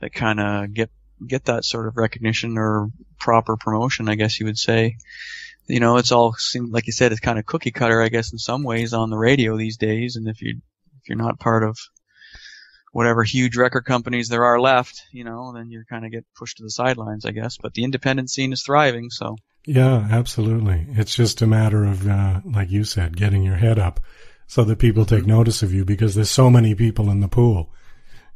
that kind of get that sort of recognition or proper promotion, I guess you would say. It's all seems like you said, it's kind of cookie cutter, I guess, in some ways on the radio these days. And if you're not part of whatever huge record companies there are left, then you kind of get pushed to the sidelines, I guess. But the independent scene is thriving, so. Yeah, absolutely. It's just a matter of, like you said, getting your head up so that people take notice of you because there's so many people in the pool.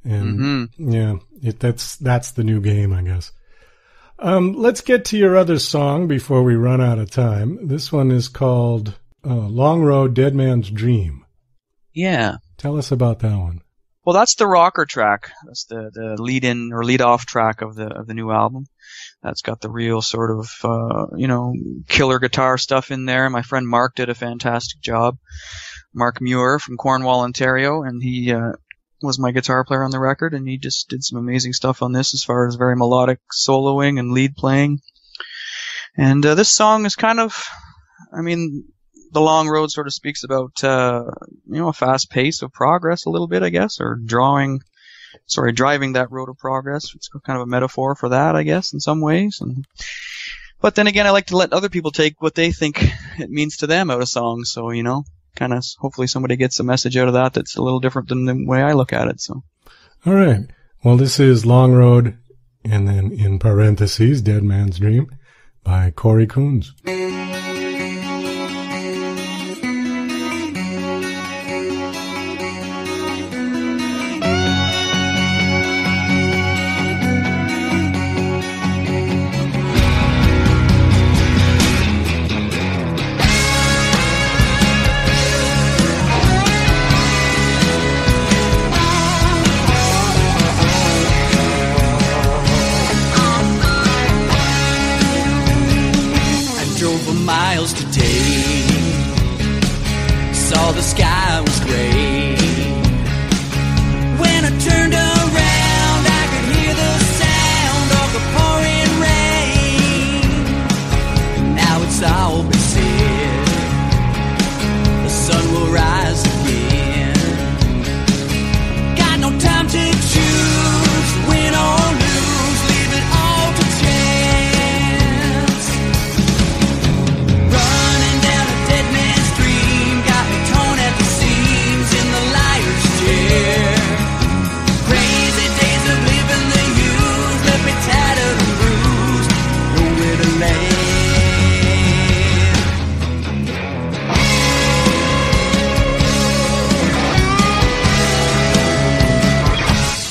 And yeah, that's the new game, I guess. Let's get to your other song before we run out of time. This one is called Long Road, Dead Man's Dream. Yeah. Tell us about that one. Well, that's the rocker track. That's the lead-in or lead-off track of the new album. That's got the real sort of, killer guitar stuff in there. My friend Mark did a fantastic job. Mark Muir from Cornwall, Ontario, and he was my guitar player on the record, and he just did some amazing stuff on this as far as very melodic soloing and lead playing. And this song is kind of, the long road sort of speaks about, a fast pace of progress a little bit, I guess, or driving that road of progress. It's kind of a metaphor for that, I guess, in some ways. But then again, I like to let other people take what they think it means to them out of songs. So, kind of hopefully somebody gets a message out of that that's a little different than the way I look at it. So, all right. Well, this is Long Road, and then in parentheses, Dead Man's Dream by Cory Coons. The sky was gray. When I turned around, I could hear the sound of the pouring rain. Now it's all been said. The sun will rise again. Got no time to choose, win or lose, leave it all to chance. Running down a dead man's stream, got me torn at the seams in the liar's chair. Crazy days of living the use left me tattered and bruised, nowhere to land.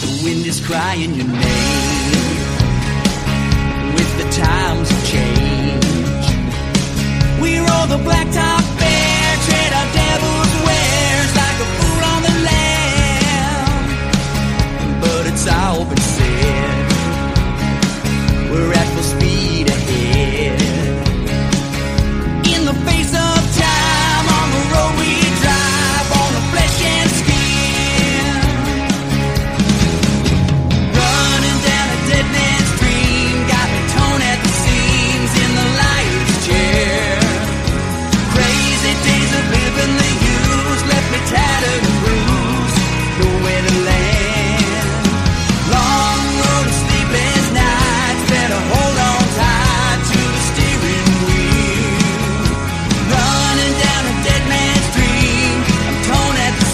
The wind is crying your name with the times of change. We roll the blacktop bare, trade our devil's wares like a fool on the land. But it's all been said, we're at full speed ahead. In the face of time, on the road we drive, on the flesh and skin. Running down a dead man's dream, got me torn at the seams in the liar's chair. Crazy days of living the use left me tattered and bruised, nowhere to land. Long road of sleepless nights, better hold on tight to the steering wheel. Running down a dead man's dream, I'm torn at the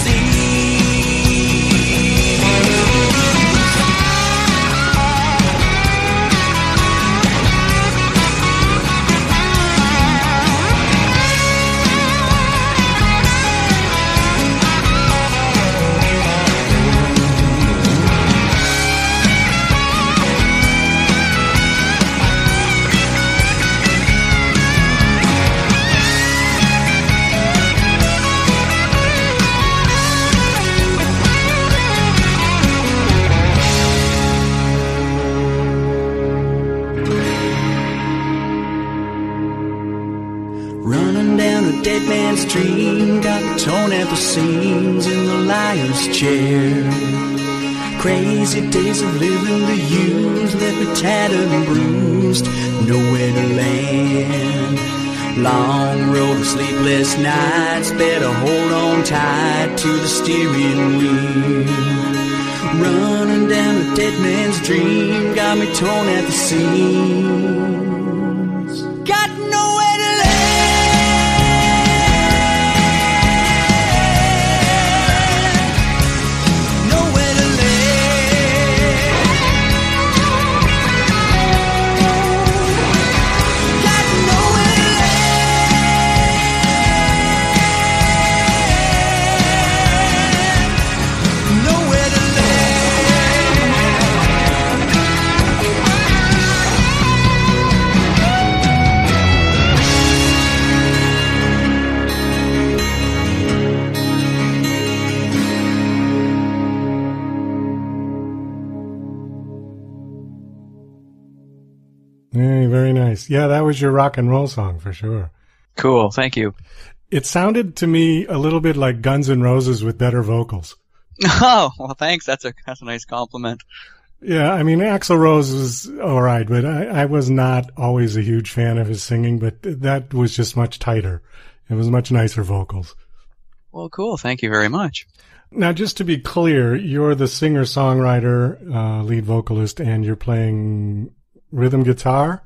running down a dead man's dream, got me torn at the seams in the liar's chair. Crazy days of living the use left me tattered and bruised, nowhere to land. Long road of sleepless nights, better hold on tight to the steering wheel. Running down a dead man's dream, got me torn at the seams. Got nowhere to land. Nowhere to land. Got nowhere to land. Nowhere to land. very nice. Yeah, that was your rock and roll song for sure. Cool, thank you. It sounded to me a little bit like Guns N' Roses with better vocals. Oh, well, thanks. That's a nice compliment. Yeah, I mean, Axl Rose was all right, but I was not always a huge fan of his singing, but that was just much tighter. It was much nicer vocals. Well, cool. Thank you very much. Now, just to be clear, you're the singer-songwriter, lead vocalist, and you're playing rhythm guitar?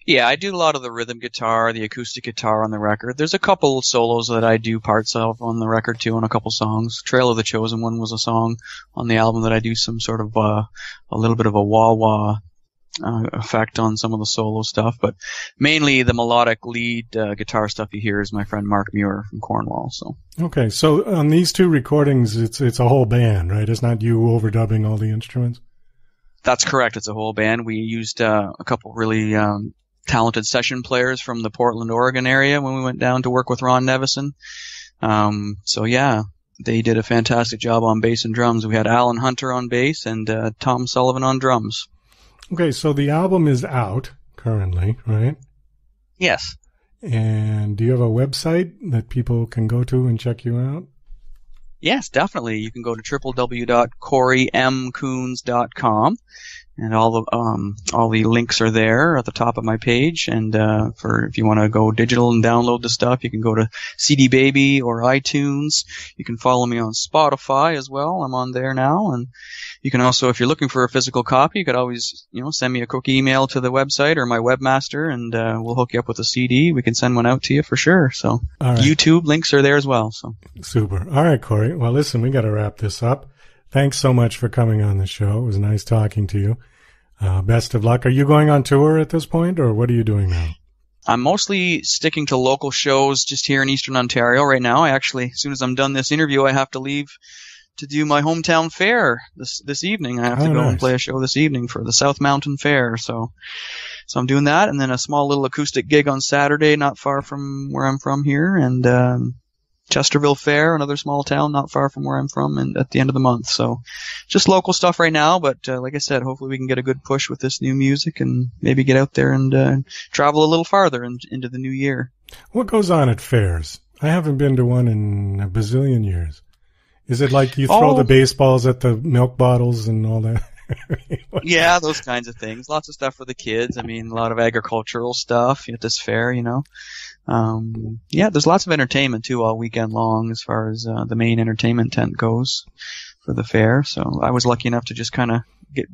Yeah, I do a lot of the rhythm guitar, the acoustic guitar on the record. There's a couple solos that I do parts of on the record, too, on a couple songs. Trail of the Chosen One was a song on the album that I do some sort of a little bit of a wah-wah effect on some of the solo stuff. But mainly the melodic lead guitar stuff you hear is my friend Mark Muir from Cornwall. So. Okay, so on these two recordings, it's a whole band, right? It's not you overdubbing all the instruments? That's correct. It's a whole band. We used a couple really talented session players from the Portland, Oregon area when we went down to work with Ron Nevison. So yeah, they did a fantastic job on bass and drums. We had Alan Hunter on bass and Tom Sullivan on drums. Okay, so the album is out currently, right? Yes. And do you have a website that people can go to and check you out? Yes, definitely. You can go to www.corymcoons.com. And all the links are there at the top of my page. And if you want to go digital and download the stuff, you can go to CD Baby or iTunes. You can follow me on Spotify as well. I'm on there now. And you can also, if you're looking for a physical copy, you could always, send me a quick email to the website or my webmaster, and we'll hook you up with a CD. We can send one out to you for sure. So right. YouTube links are there as well. So super. All right, Cory. Well, listen, we got to wrap this up. Thanks so much for coming on the show. It was nice talking to you. Best of luck. Are you going on tour at this point, or what are you doing now? I'm mostly sticking to local shows just here in Eastern Ontario right now. I actually, as soon as I'm done this interview, I have to leave to do my hometown fair this evening. I have to go and play a show this evening for the South Mountain Fair. So I'm doing that, and then a small little acoustic gig on Saturday, not far from where I'm from here, and Chesterville Fair, another small town not far from where I'm from, and at the end of the month. So just local stuff right now, but like I said, hopefully we can get a good push with this new music and maybe get out there and travel a little farther into the new year. What goes on at fairs? I haven't been to one in a bazillion years. Is it like you throw the baseballs at the milk bottles and all that? Yeah, those kinds of things. Lots of stuff for the kids. I mean, a lot of agricultural stuff at this fair, Yeah, there's lots of entertainment too all weekend long as far as the main entertainment tent goes for the fair. So I was lucky enough to just kind of get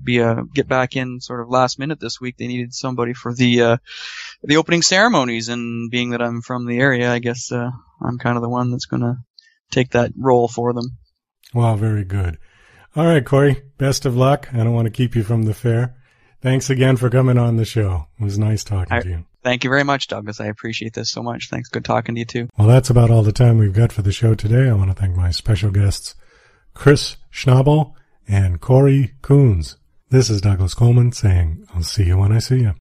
back in sort of last minute this week. They needed somebody for the opening ceremonies, and being that I'm from the area, I guess I'm kind of the one that's going to take that role for them. Wow, very good. All right, Cory, best of luck. I don't want to keep you from the fair. Thanks again for coming on the show. It was nice talking to you. Thank you very much, Douglas. I appreciate this so much. Thanks. Good talking to you, too. Well, that's about all the time we've got for the show today. I want to thank my special guests, Chris Schnabel and Cory Coons. This is Douglas Coleman saying, I'll see you when I see you.